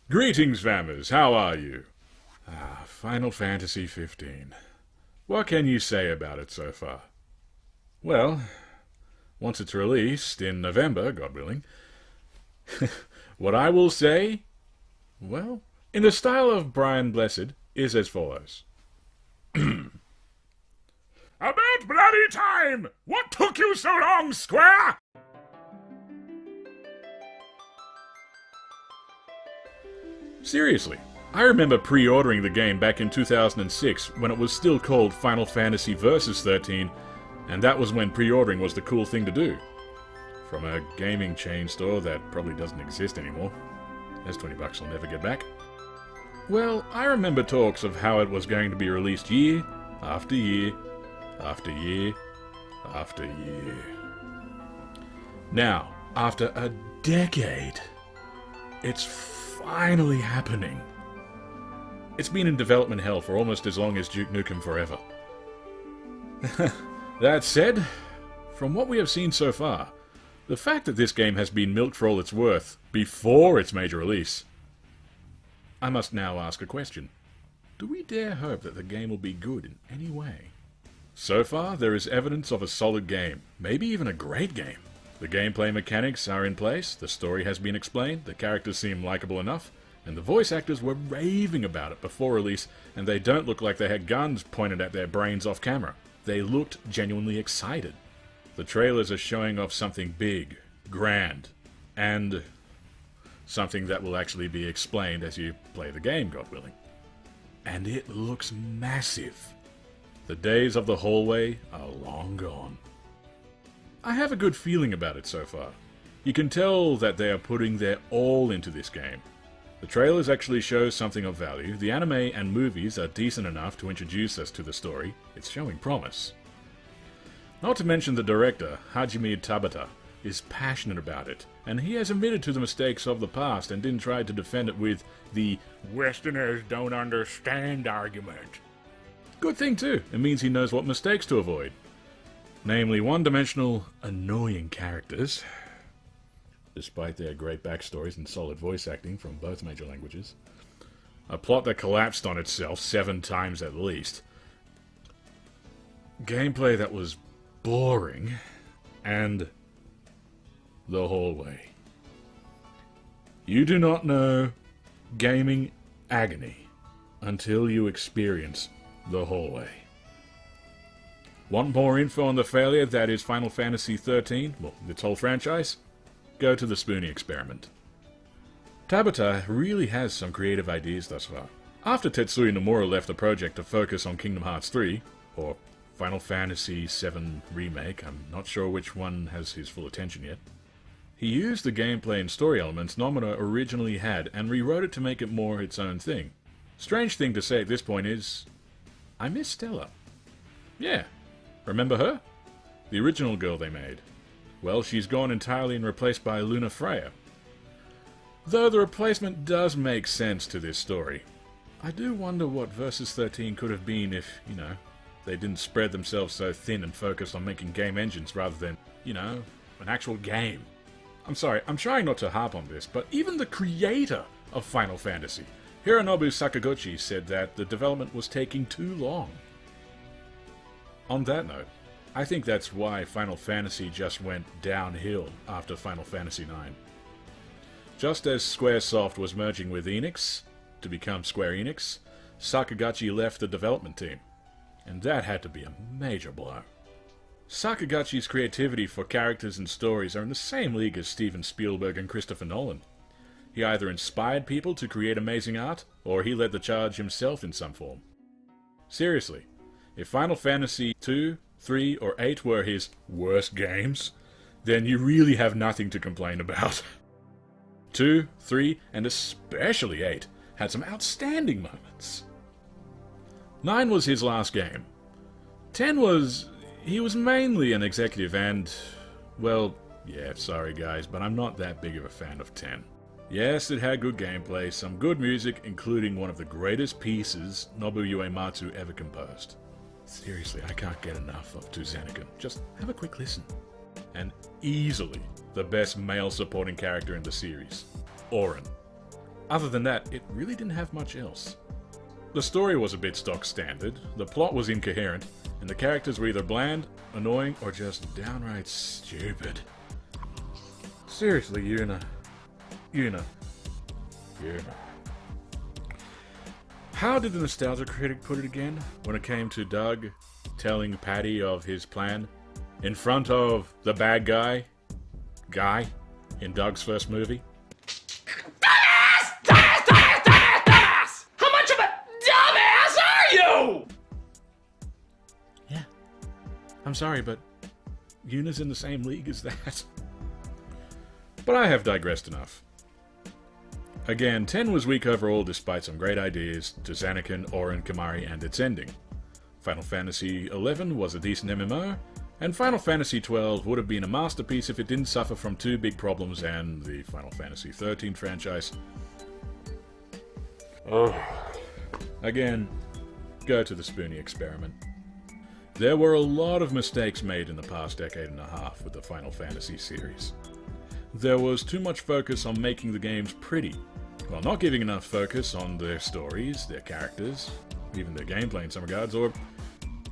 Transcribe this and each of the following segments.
Greetings, Vammers, how are you? Final Fantasy XV. What can you say about it so far? Well, once it's released, in November, God willing, what I will say, well, in the style of Brian Blessed, is as follows. About bloody time! What took you so long, Square? Seriously, I remember pre-ordering the game back in 2006 when it was still called Final Fantasy Versus 13, and that was when pre-ordering was the cool thing to do. From a gaming chain store that probably doesn't exist anymore. There's $20 I'll never get back. Well, I remember talks of how it was going to be released year after year after year after year. Now, after a decade, it's finally happening. It's been in development hell for almost as long as Duke Nukem Forever. That said, from what we have seen so far, the fact that this game has been milked for all it's worth before its major release, I must now ask a question. Do we dare hope that the game will be good in any way? So far, there is evidence of a solid game, maybe even a great game. The gameplay mechanics are in place, the story has been explained, the characters seem likable enough, and the voice actors were raving about it before release, and they don't look like they had guns pointed at their brains off camera. They looked genuinely excited. The trailers are showing off something big, grand, and something that will actually be explained as you play the game, God willing. And it looks massive. The days of the hallway are long gone. I have a good feeling about it so far. You can tell that they are putting their all into this game. The trailers actually show something of value, the anime and movies are decent enough to introduce us to the story, it's showing promise. Not to mention the director, Hajime Tabata, is passionate about it, and he has admitted to the mistakes of the past and didn't try to defend it with the Westerners don't understand argument. Good thing too, it means he knows what mistakes to avoid. Namely, one-dimensional, annoying characters, despite their great backstories and solid voice acting from both major languages. A plot that collapsed on itself 7 times at least. Gameplay that was boring, and the hallway. You do not know gaming agony until you experience the hallway. Want more info on the failure that is Final Fantasy XIII, well, its whole franchise? Go to the Sooony experiment. Tabata really has some creative ideas thus far. After Tetsuya Nomura left the project to focus on Kingdom Hearts 3, or Final Fantasy VII Remake, I'm not sure which one has his full attention yet, he used the gameplay and story elements Nomura originally had and rewrote it to make it more its own thing. Strange thing to say at this point is, I miss Stella. Yeah. Remember her? The original girl they made. Well, she's gone entirely and replaced by Luna Freya. Though the replacement does make sense to this story. I do wonder what Versus 13 could have been if, they didn't spread themselves so thin and focused on making game engines rather than, an actual game. I'm sorry, I'm trying not to harp on this, but even the creator of Final Fantasy, Hironobu Sakaguchi, said that the development was taking too long. On that note, I think that's why Final Fantasy just went downhill after Final Fantasy IX. Just as Squaresoft was merging with Enix to become Square Enix, Sakaguchi left the development team, and that had to be a major blow. Sakaguchi's creativity for characters and stories are in the same league as Steven Spielberg and Christopher Nolan. He either inspired people to create amazing art, or he led the charge himself in some form. Seriously, if Final Fantasy II, III, or VIII were his worst games, then you really have nothing to complain about. 2, 3, and especially 8 had some outstanding moments. 9 was his last game. 10 he was mainly an executive and, well, yeah, sorry guys, but I'm not that big of a fan of 10. Yes, it had good gameplay, some good music, including one of the greatest pieces Nobuo Uematsu ever composed. Seriously, I can't get enough of Tuzenigan. Just have a quick listen. And easily the best male supporting character in the series, Auron. other than that, it really didn't have much else. The story was a bit stock standard, the plot was incoherent, and the characters were either bland, annoying, or just downright stupid. Seriously, Una. How did the nostalgia critic put it again when it came to Doug telling Patty of his plan in front of the bad guy in Doug's first movie? Dumbass! How much of a dumbass are you? Yeah. I'm sorry, but Una's in the same league as that. But I have digressed enough. Again, 10 was weak overall despite some great ideas to Zanakin, Orin, Kamari, and its ending. Final Fantasy XI was a decent MMO, and Final Fantasy XII would have been a masterpiece if it didn't suffer from two big problems and the Final Fantasy XIII franchise. Again, go to the Sooony experiment. There were a lot of mistakes made in the past decade and a half with the Final Fantasy series. There was too much focus on making the games pretty, while not giving enough focus on their stories, their characters, even their gameplay in some regards, or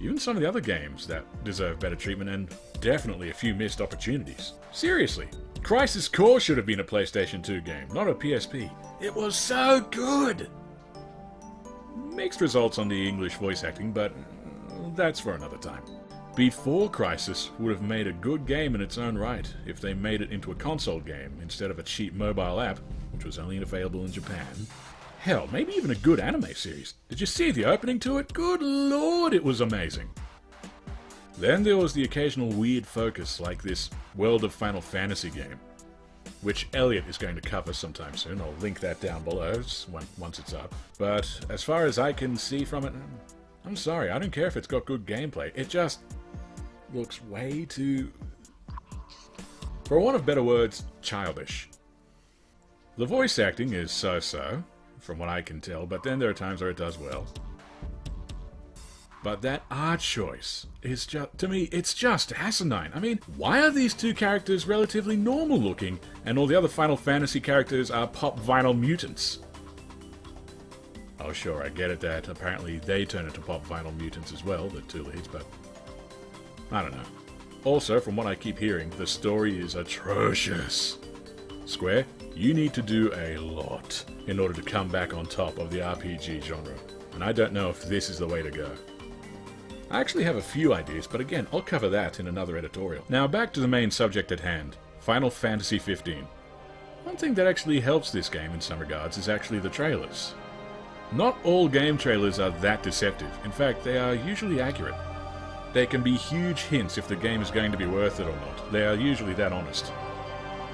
even some of the other games that deserve better treatment, and definitely a few missed opportunities. Seriously, Crisis Core should have been a PlayStation 2 game, not a PSP. It was so good! Mixed results on the English voice acting, but that's for another time. Before Crisis would have made a good game in its own right if they made it into a console game instead of a cheap mobile app, which was only available in Japan. Hell, maybe even a good anime series. Did you see the opening to it? Good lord, it was amazing. Then there was the occasional weird focus like this World of Final Fantasy game, which Elliot is going to cover sometime soon. I'll link that down below once it's up. But as far as I can see from it, I'm sorry, I don't care if it's got good gameplay. It just looks way too, for want of better words, childish. The voice acting is so-so, from what I can tell, but then there are times where it does well. But that art choice is just, to me, it's just asinine. I mean, why are these two characters relatively normal looking, and all the other Final Fantasy characters are pop vinyl mutants? Oh sure, I get it that apparently they turn into pop vinyl mutants as well, the two leads, but I don't know. Also, from what I keep hearing, the story is atrocious. Square, you need to do a lot in order to come back on top of the RPG genre, and I don't know if this is the way to go. I actually have a few ideas, but again, I'll cover that in another editorial. Now back to the main subject at hand, Final Fantasy XV. One thing that actually helps this game in some regards is actually the trailers. Not all game trailers are that deceptive, in fact they are usually accurate. They can be huge hints if the game is going to be worth it or not. They are usually that honest.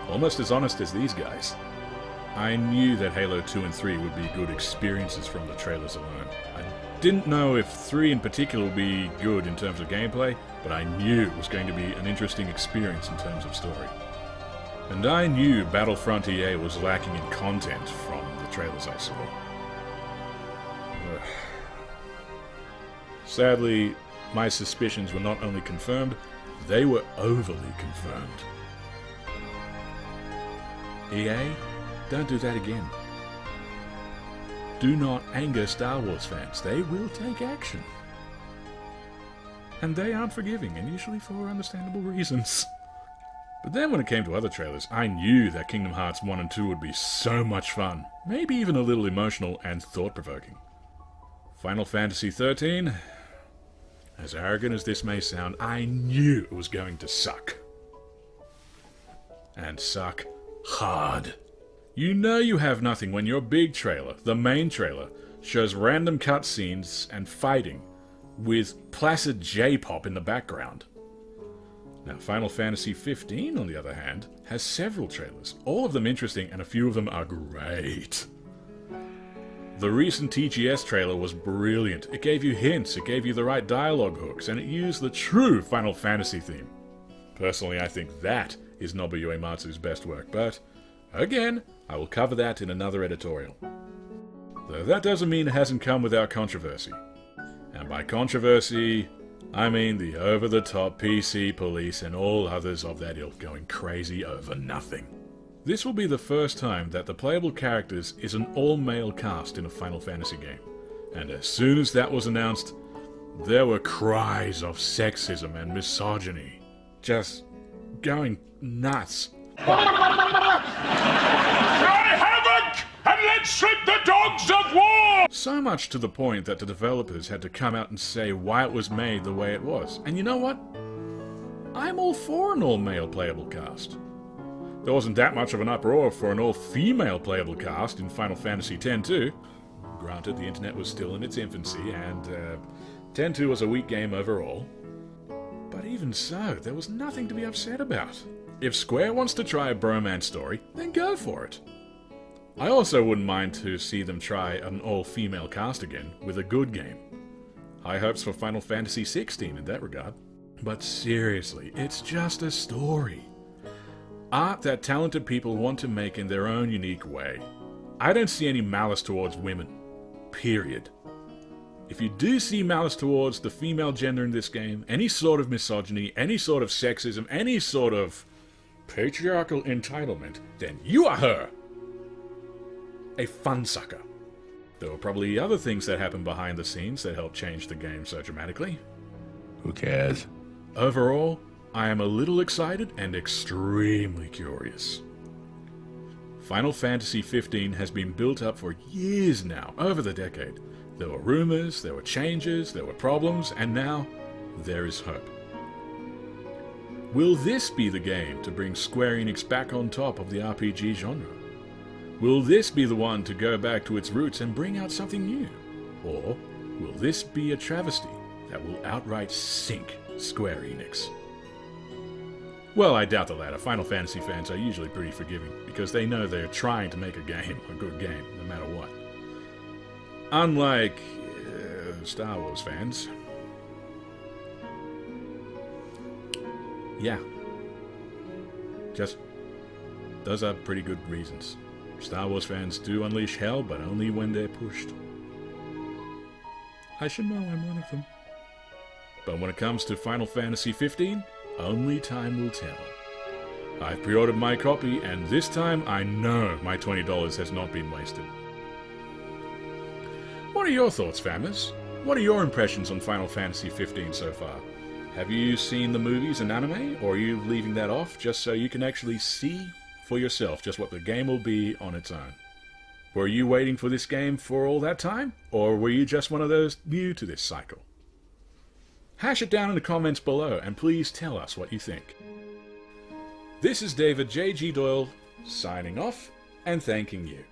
Almost as honest as these guys. I knew that Halo 2 and 3 would be good experiences from the trailers alone. I didn't know if 3 in particular would be good in terms of gameplay, but I knew it was going to be an interesting experience in terms of story. And I knew Battlefront EA was lacking in content from the trailers I saw. Ugh. Sadly, my suspicions were not only confirmed, they were overly confirmed. EA, don't do that again. Do not anger Star Wars fans. They will take action. And they aren't forgiving, and usually for understandable reasons. But then when it came to other trailers, I knew that Kingdom Hearts 1 and 2 would be so much fun. Maybe even a little emotional and thought-provoking. Final Fantasy XIII, as arrogant as this may sound, I knew it was going to suck. And suck hard. You know you have nothing when your big trailer, the main trailer, shows random cutscenes and fighting with placid J-pop in the background. Now, Final Fantasy XV, on the other hand, has several trailers, all of them interesting and a few of them are great. The recent TGS trailer was brilliant. It gave you hints, it gave you the right dialogue hooks, and it used the true Final Fantasy theme. Personally, I think that is Nobuo Uematsu's best work, but again, I will cover that in another editorial. Though that doesn't mean it hasn't come without controversy. And by controversy, I mean the over-the-top PC police and all others of that ilk going crazy over nothing. This will be the first time that the playable characters is an all-male cast in a Final Fantasy game. And as soon as that was announced, there were cries of sexism and misogyny. Just going nuts. Cry havoc and let's strip the dogs of war! So much to the point that the developers had to come out and say why it was made the way it was. And you know what? I'm all for an all-male playable cast. There wasn't that much of an uproar for an all-female playable cast in Final Fantasy X-2. Granted, the internet was still in its infancy, and X-2 was a weak game overall. But even so, there was nothing to be upset about. If Square wants to try a bromance story, then go for it. I also wouldn't mind to see them try an all-female cast again with a good game. High hopes for Final Fantasy XVI in that regard. But seriously, it's just a story. Art that talented people want to make in their own unique way. I don't see any malice towards women. Period. If you do see malice towards the female gender in this game, any sort of misogyny, any sort of sexism, any sort of patriarchal entitlement, then you are her. A fun sucker. There were probably other things that happened behind the scenes that helped change the game so dramatically. Who cares? Overall, I am a little excited and extremely curious. Final Fantasy XV has been built up for years now, over the decade. There were rumors, there were changes, there were problems, and now there is hope. Will this be the game to bring Square Enix back on top of the RPG genre? Will this be the one to go back to its roots and bring out something new? Or will this be a travesty that will outright sink Square Enix? Well, I doubt the latter. Final Fantasy fans are usually pretty forgiving, because they know they're trying to make a good game, no matter what. Unlike Star Wars fans. Yeah. Just, those are pretty good reasons. Star Wars fans do unleash hell, but only when they're pushed. I should know I'm one of them. But when it comes to Final Fantasy XV, only time will tell. I've pre-ordered my copy, and this time I know my $20 has not been wasted. What are your thoughts, famers? What are your impressions on Final Fantasy XV so far? Have you seen the movies and anime, or are you leaving that off just so you can actually see for yourself just what the game will be on its own? Were you waiting for this game for all that time, or were you just one of those new to this cycle? Hash it down in the comments below, and please tell us what you think. This is David J.G. Doyle, signing off, and thanking you.